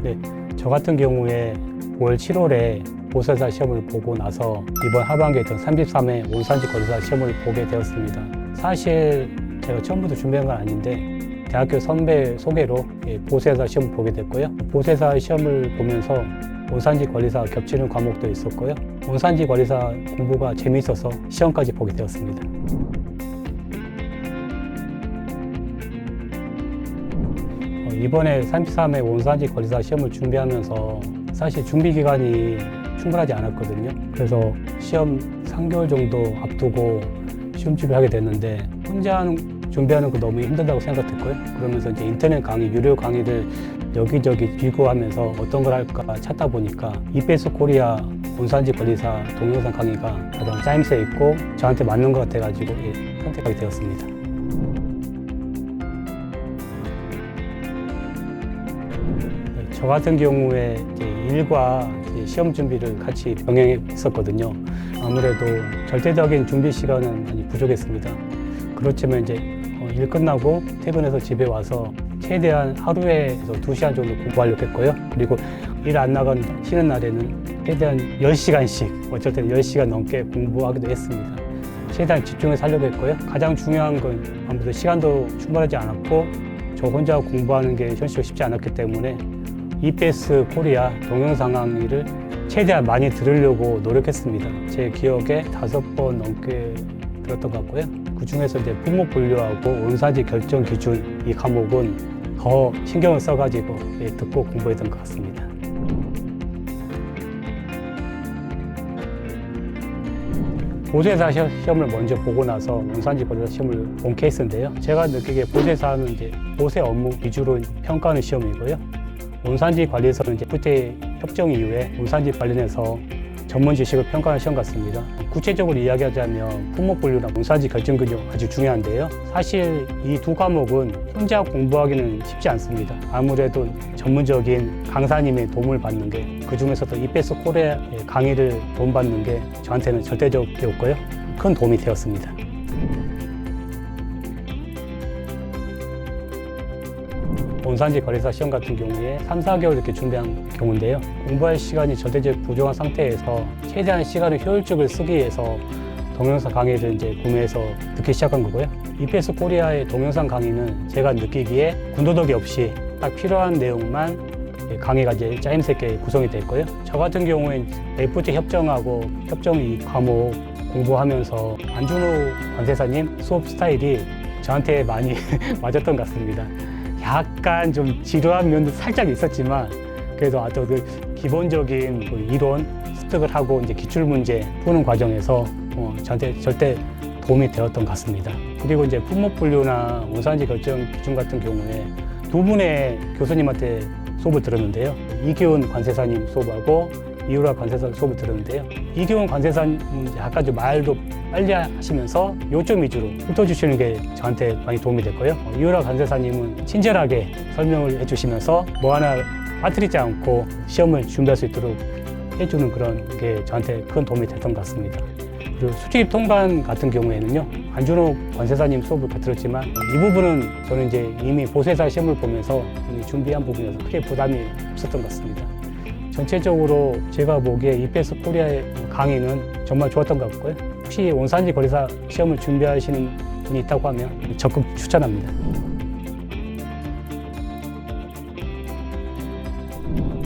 네, 저 같은 경우에 올 7월에 보세사 시험을 보고 나서 이번 하반기에 33회 온산지 거리사 시험을 보게 되었습니다. 사실 제가 처음부터 준비한 건 아닌데 대학교 선배 소개로 보세사 시험을 보게 됐고요. 보세사 시험을 보면서 온산지 관리사 겹치는 과목도 있었고요. 온산지 관리사 공부가 재미있어서 시험까지 보게 되었습니다. 이번에 33회 온산지 관리사 시험을 준비하면서 사실 준비 기간이 충분하지 않았거든요. 그래서 시험 3개월 정도 앞두고 시험 준비하게 됐는데 혼자 준비하는 거 너무 힘들다고 생각했고요. 그러면서 이제 인터넷 강의, 유료 강의를 여기저기 비교하면서 어떤 걸 할까 찾다 보니까 EBS 코리아 온산지 관리사 동영상 강의가 가장 짜임새 있고 저한테 맞는 것 같아가지고 선택하게 되었습니다. 저 같은 경우에 이제 일과 시험 준비를 같이 병행했었거든요. 아무래도 절대적인 준비 시간은 많이 부족했습니다. 그렇지만 이제 일 끝나고 퇴근해서 집에 와서 최대한 하루에 2시간 정도 공부하려고 했고요. 그리고 일 안 나간 쉬는 날에는 최대한 10시간씩, 어쩔 때는 10시간 넘게 공부하기도 했습니다. 최대한 집중해서 하려고 했고요. 가장 중요한 건 아무래도 시간도 충분하지 않았고 저 혼자 공부하는 게 현실적으로 쉽지 않았기 때문에 EBS 코리아 동영상 강의를 최대한 많이 들으려고 노력했습니다. 제 기억에 5번 넘게 들었던 것 같고요. 그 중에서 이제 품목 분류하고 온산지 결정 기준 이 과목은 더 신경을 써가지고 듣고 공부했던 것 같습니다. 보세사 시험을 먼저 보고 나서 온산지 관리사 시험을 본 케이스인데요. 제가 느끼기에 보세사는 이제 보세 업무 위주로 평가하는 시험이고요. 온산지 관리에서는 이제 FTA 협정 이후에 온산지 관련해서 전문 지식을 평가하는 시험 같습니다. 구체적으로 이야기하자면 품목 분류나 온산지 결정 기준 아주 중요한데요. 사실 이 두 과목은 혼자 공부하기는 쉽지 않습니다. 아무래도 전문적인 강사님의 도움을 받는 게, 그 중에서도 EBS 코리아 강의를 도움받는 게 저한테는 절대적이었고요. 큰 도움이 되었습니다. 온산지 관리사 시험 같은 경우에 3, 4개월 이렇게 준비한 경우인데요. 공부할 시간이 절대적으로 부족한 상태에서 최대한 시간을 효율적으로 쓰기 위해서 동영상 강의를 이제 구매해서 듣기 시작한 거고요. EBS 코리아의 동영상 강의는 제가 느끼기에 군더더기 없이 딱 필요한 내용만 강의가 이제 짜임새 있게 구성이 되어 있고요. 저 같은 경우엔 FTA 협정하고 협정 이 과목 공부하면서 안준호 관세사님 수업 스타일이 저한테 많이 맞았던 것 같습니다. 약간 좀 지루한 면도 살짝 있었지만 그래도 아주 그 기본적인 그 이론 습득을 하고 이제 기출 문제 푸는 과정에서 저한테 절대 도움이 되었던 것 같습니다. 그리고 이제 품목 분류나 온산지 결정 기준 같은 경우에 두 분의 교수님한테 수업을 들었는데요. 이기훈 관세사님 수업하고 이유라 관세사 수업을 들었는데요. 이기훈 관세사님은 약간 좀 말도 빨리 하시면서 요점 위주로 훑어주시는 게 저한테 많이 도움이 됐고요. 이유라 관세사님은 친절하게 설명을 해주시면서 뭐 하나 빠뜨리지 않고 시험을 준비할 수 있도록 해주는 그런 게 저한테 큰 도움이 됐던 것 같습니다. 그리고 수직 통관 같은 경우에는요, 안준호 관세사님 수업을 들었지만 이 부분은 저는 이제 이미 보세사 시험을 보면서 이미 준비한 부분이어서 크게 부담이 없었던 것 같습니다. 전체적으로 제가 보기에 EBS 코리아의 강의는 정말 좋았던 것 같고요. 혹시 온산지 관리사 시험을 준비하시는 분이 있다고 하면 적극 추천합니다.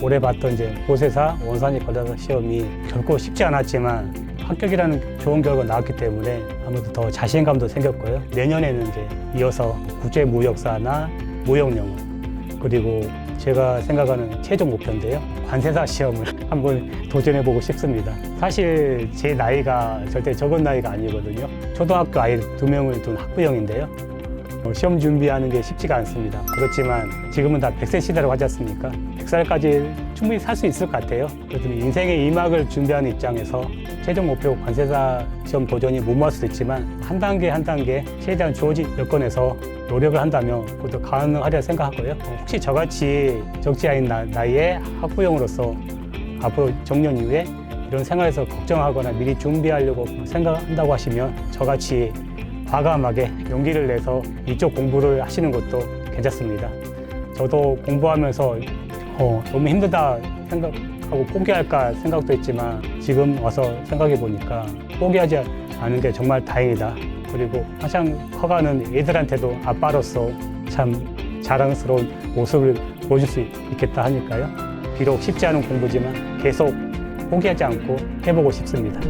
올해 봤던 이제 보세사 온산지 관리사 시험이 결코 쉽지 않았지만 합격이라는 좋은 결과가 나왔기 때문에 아무래도 더 자신감도 생겼고요. 내년에는 이제 이어서 국제무역사나 무역영어 그리고 제가 생각하는 최종 목표인데요. 관세사 시험을 한번 도전해보고 싶습니다. 사실 제 나이가 절대 적은 나이가 아니거든요. 초등학교 아이 2명을 둔 학부형인데요. 시험 준비하는 게 쉽지가 않습니다. 그렇지만 지금은 다 100세 시대라고 하지 않습니까? 100살까지 충분히 살 수 있을 것 같아요. 그래서 인생의 2막을 준비하는 입장에서 최종 목표 관세사 시험 도전이 무모할 수도 있지만 한 단계 한 단계 최대한 주어진 여건에서 노력을 한다면 그것도 가능하리라 생각하고요. 혹시 저같이 적지 않은 나이에 학부형으로서 앞으로 정년 이후에 이런 생활에서 걱정하거나 미리 준비하려고 생각한다고 하시면 저같이 과감하게 용기를 내서 이쪽 공부를 하시는 것도 괜찮습니다. 저도 공부하면서 너무 힘들다 생각하고 포기할까 생각도 했지만 지금 와서 생각해 보니까 포기하지 않은 게 정말 다행이다. 그리고 한창 커가는 애들한테도 아빠로서 참 자랑스러운 모습을 보여줄 수 있겠다 하니까요. 비록 쉽지 않은 공부지만 계속 포기하지 않고 해보고 싶습니다.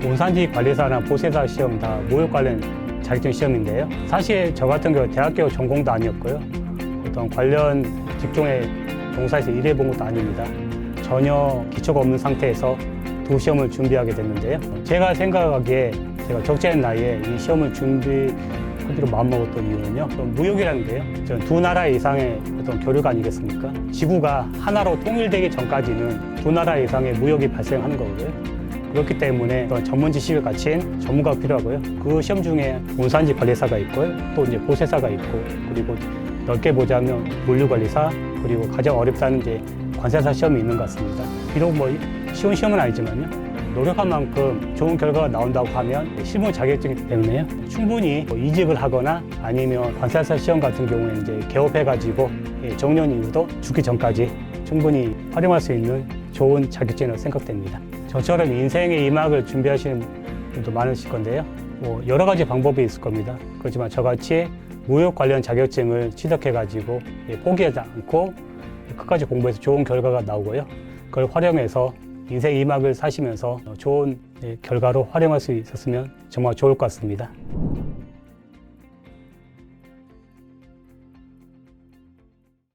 온산지 관리사나 보세사 시험 다 무역 관련 자격증 시험인데요. 사실 저 같은 경우 대학교 전공도 아니었고요. 어떤 관련 직종에 종사해서 일해본 것도 아닙니다. 전혀 기초가 없는 상태에서 두 시험을 준비하게 됐는데요. 제가 생각하기에 제가 적지 않은 나이에 이 시험을 준비하기로 마음먹었던 이유는요. 무역이라는 게요. 저는 두 나라 이상의 어떤 교류가 아니겠습니까? 지구가 하나로 통일되기 전까지는 두 나라 이상의 무역이 발생하는 거고요. 그렇기 때문에 전문 지식을 갖춘 전문가가 필요하고요. 그 시험 중에 온산지 관리사가 있고요. 또 이제 보세사가 있고, 그리고 넓게 보자면 물류관리사, 그리고 가장 어렵다는 이제 관세사 시험이 있는 것 같습니다. 비록 뭐 쉬운 시험은 아니지만요. 노력한 만큼 좋은 결과가 나온다고 하면 실무 자격증이기 때문에요. 충분히 이직을 하거나 아니면 관세사 시험 같은 경우에 이제 개업해가지고 정년 이후도 죽기 전까지 충분히 활용할 수 있는 좋은 자격증이라고 생각됩니다. 저처럼 인생의 2막을 준비하시는 분도 많으실 건데요. 여러 가지 방법이 있을 겁니다. 그렇지만 저같이 무역 관련 자격증을 취득해가지고 포기하지 않고 끝까지 공부해서 좋은 결과가 나오고요. 그걸 활용해서 인생 2막을 사시면서 좋은 결과로 활용할 수 있었으면 정말 좋을 것 같습니다.